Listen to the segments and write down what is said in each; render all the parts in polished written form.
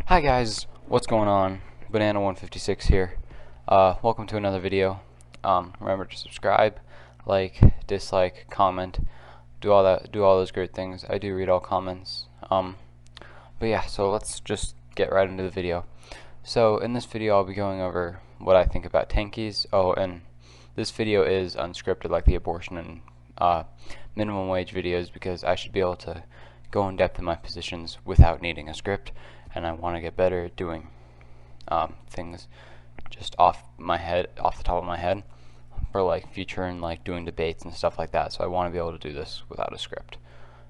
Hi guys, what's going on? Banana156 here. Welcome to another video. Remember to subscribe, like, dislike, comment, do all those great things. I do read all comments. But yeah, so let's just get right into the video. So in this video I'll be going over what I think about Tankies. Oh, and this video is unscripted like the abortion and minimum wage videos because I should be able to go in depth in my positions without needing a script, and I want to get better at doing things just off the top of my head for like future and like doing debates and stuff like that. So I want to be able to do this without a script.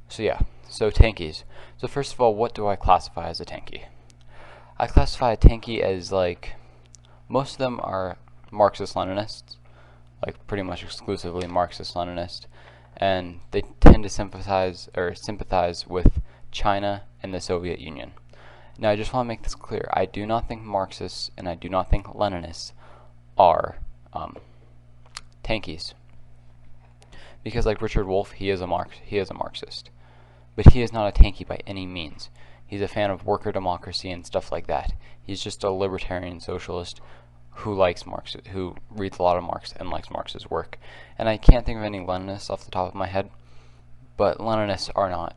So yeah, so Tankies. So first of all, what do I classify as a Tankie? I classify a Tankie as like, most of them are Marxist-Leninists, like pretty much exclusively Marxist-Leninist, and they tend to sympathize with China and the Soviet Union. Now I just want to make this clear. I do not think Marxists and I do not think Leninists are Tankies. Because like Richard Wolff, he is a Marxist. But he is not a Tankie by any means. He's a fan of worker democracy and stuff like that. He's just a libertarian socialist who likes Marx, who reads a lot of Marx and likes Marx's work. And I can't think of any Leninists off the top of my head, but Leninists are not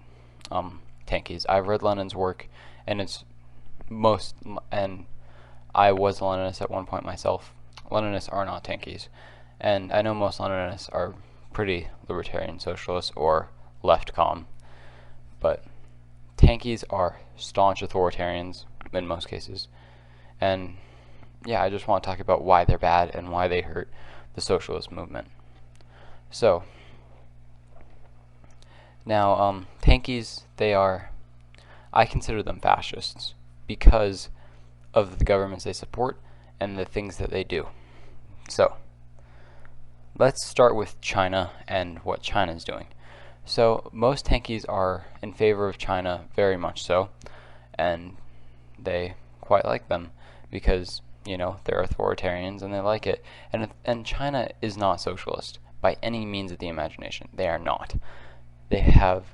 Tankies. I've read Lenin's work, and and I was a Leninist at one point myself. Leninists are not Tankies, and I know most Leninists are pretty libertarian socialists or left comm, but Tankies are staunch authoritarians in most cases. And yeah, I just want to talk about why they're bad and why they hurt the socialist movement. So now Tankies, I consider them fascists because of the governments they support and the things that they do. So let's start with China and what China is doing. So most Tankies are in favor of China, very much so, and they quite like them because, you know, they're authoritarians and they like it. And China is not socialist by any means of the imagination. They are not. They have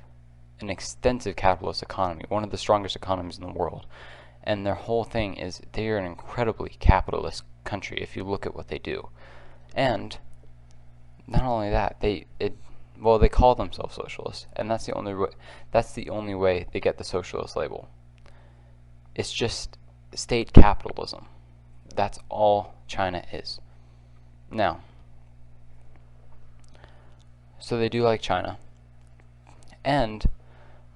an extensive capitalist economy, one of the strongest economies in the world. And their whole thing is they are an incredibly capitalist country if you look at what they do. And not only that, they call themselves socialists, and that's the only way they get the socialist label. It's just state capitalism. That's all China is. Now, so they do like China, and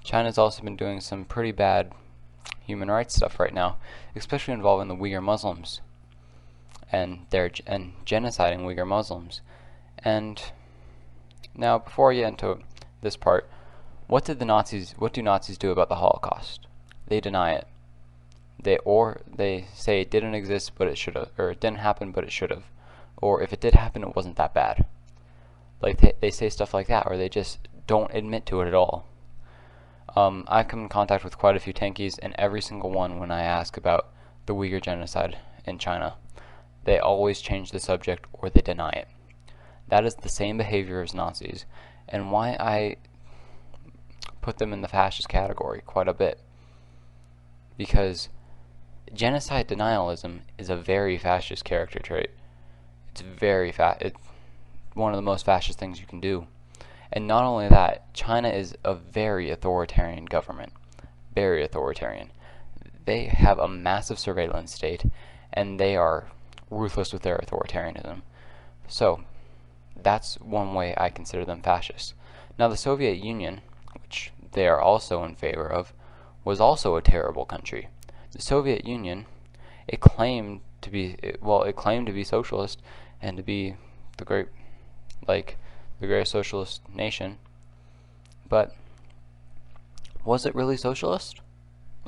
China's also been doing some pretty bad human rights stuff right now, especially involving the Uyghur Muslims, and genociding Uyghur Muslims. And now, before I get into this part, what do Nazis do about the Holocaust? They deny it. They say it didn't exist, but it should have, or it didn't happen, but it should have, or if it did happen, it wasn't that bad. Like they say stuff like that, or they just don't admit to it at all. I've come in contact with quite a few Tankies, and every single one, when I ask about the Uyghur genocide in China, they always change the subject or they deny it. That is the same behavior as Nazis, and why I put them in the fascist category quite a bit. Because genocide denialism is a very fascist character trait. It's one of the most fascist things you can do. And not only that, China is a very authoritarian government. Very authoritarian. They have a massive surveillance state, and they are ruthless with their authoritarianism. So that's one way I consider them fascists. Now the Soviet Union, which they are also in favor of, was also a terrible country. The Soviet Union, it claimed to be socialist and to be the greatest socialist nation. But was it really socialist?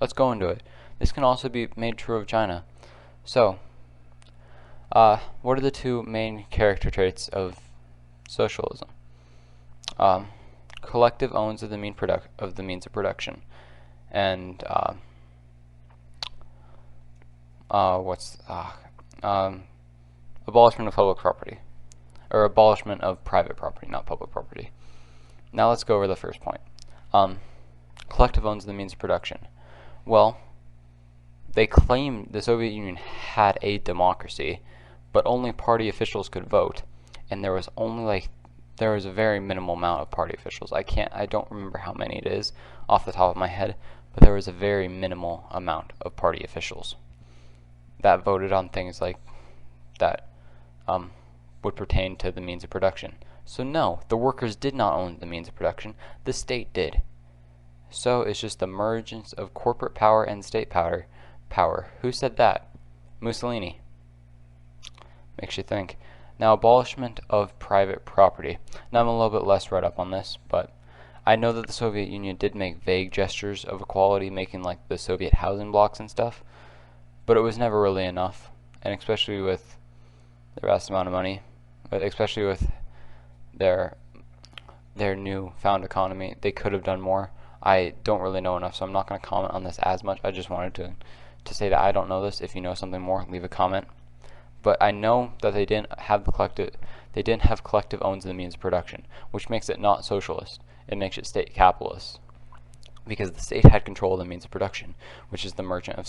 Let's go into it. This can also be made true of China. So, what are the two main character traits of socialism? Collective owns of the means of production, and abolishment of public property, or abolishment of private property, not public property. Now let's go over the first point. Collective owns the means of production. Well, they claimed the Soviet Union had a democracy, but only party officials could vote, and there was a very minimal amount of party officials. I don't remember how many it is off the top of my head, but there was a very minimal amount of party officials that voted on things like that would pertain to the means of production. So no, the workers did not own the means of production, the state did. So it's just the mergence of corporate power and state power. Who said that? Mussolini. Makes you think. Now, abolishment of private property. Now, I'm a little bit less read up on this, but I know that the Soviet Union did make vague gestures of equality, making like the Soviet housing blocks and stuff, but it was never really enough, and especially with the vast amount of money, but especially with their new found economy, they could have done more. I don't really know enough, so I'm not going to comment on this as much. I just wanted to say that I don't know this. If you know something more, leave a comment. But I know that they didn't have collective owns of the means of production, which makes it not socialist. It makes it state capitalist, because the state had control of the means of production, which is the merging of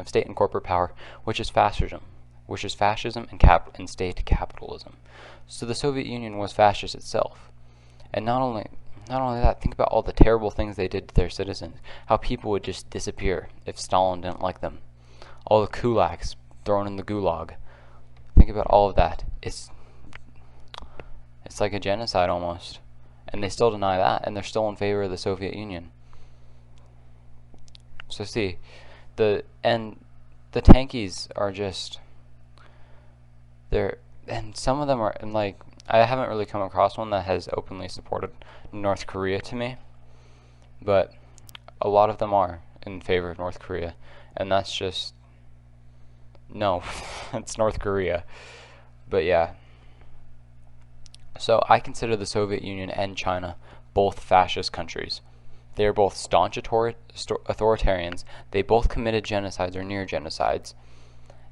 state and corporate power, which is fascism and state capitalism. So the Soviet Union was fascist itself, and not only that, think about all the terrible things they did to their citizens. How people would just disappear if Stalin didn't like them. All the kulaks thrown in the gulag. Think about all of that. It's like a genocide almost, and they still deny that, and they're still in favor of the Soviet Union. So see, the Tankies are just and some of them are, and like, I haven't really come across one that has openly supported North Korea to me, but a lot of them are in favor of North Korea, and that's just, no, it's North Korea. But yeah, so I consider the Soviet Union and China both fascist countries. They are both staunch authoritarians. They both committed genocides or near genocides.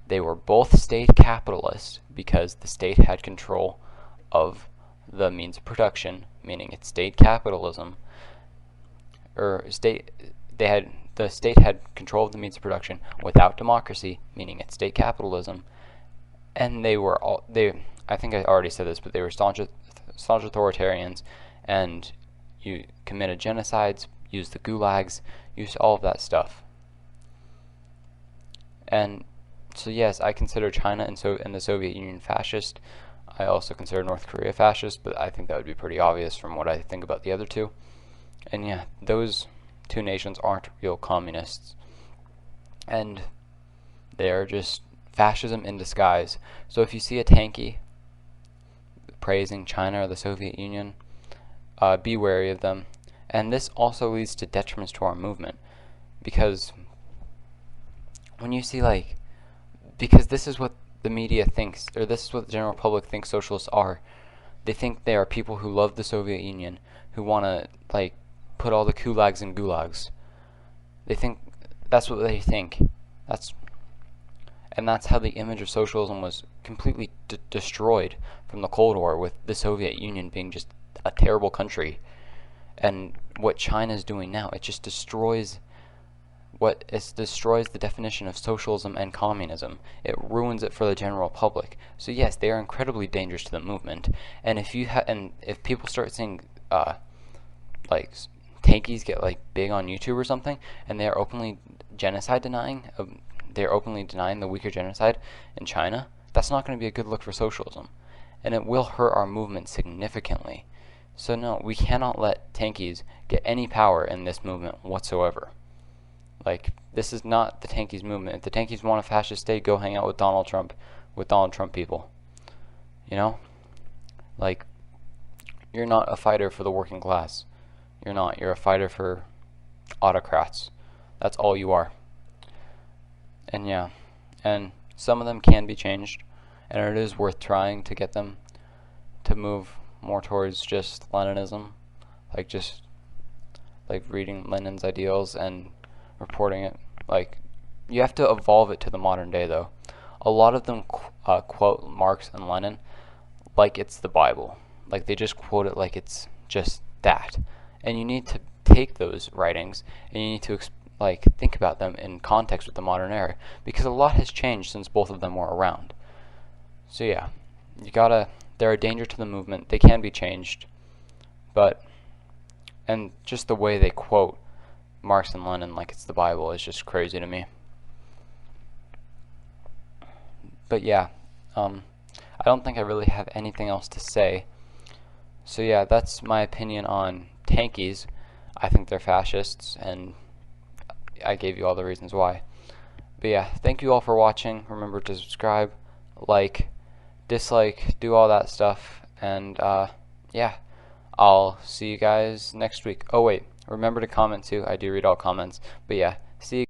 They were both state capitalists because the state had control of the means of production, meaning it's state capitalism. The state had control of the means of production without democracy, meaning it's state capitalism. And I think I already said this, but they were staunch authoritarians, and you committed genocides, used the gulags, used all of that stuff. And so yes, I consider China and the Soviet Union fascist. I also consider North Korea fascist, but I think that would be pretty obvious from what I think about the other two. And yeah, those two nations aren't real communists, and they are just fascism in disguise. So if you see a tankie praising China or the Soviet Union, be wary of them. And this also leads to detriments to our movement, because when you see because this is what the media thinks, or this is what the general public thinks socialists are. They think they are people who love the Soviet Union, who want to put all the kulaks in gulags. They think that's what they think. That's how the image of socialism was completely destroyed from the Cold War, with the Soviet Union being just a terrible country. And what China is doing now, it just destroys the definition of socialism and communism. It ruins it for the general public. So yes, they are incredibly dangerous to the movement. And if people start seeing tankies get big on YouTube or something, and they are openly they're openly denying the Uyghur genocide in China, that's not going to be a good look for socialism, and it will hurt our movement significantly. So no, we cannot let tankies get any power in this movement whatsoever. This is not the Tankies movement. If the Tankies want a fascist state, go hang out with Donald Trump people. You know? You're not a fighter for the working class. You're not. You're a fighter for autocrats. That's all you are. And yeah. And some of them can be changed, and it is worth trying to get them to move more towards just Leninism. Reading Lenin's ideals and reporting it. You have to evolve it to the modern day, though. A lot of them quote Marx and Lenin like it's the Bible. They just quote it like it's just that. And you need to take those writings and you need to like think about them in context with the modern era, because a lot has changed since both of them were around. So yeah, they're a danger to the movement. They can be changed, but, and just the way they quote Marx and Lenin like it's the Bible is just crazy to me. But yeah, I don't think I really have anything else to say. So yeah, that's my opinion on Tankies. I think they're fascists, and I gave you all the reasons why. But yeah, thank you all for watching. Remember to subscribe, like, dislike, do all that stuff, and yeah, I'll see you guys next week. Oh wait, remember to comment too. I do read all comments. But yeah, see you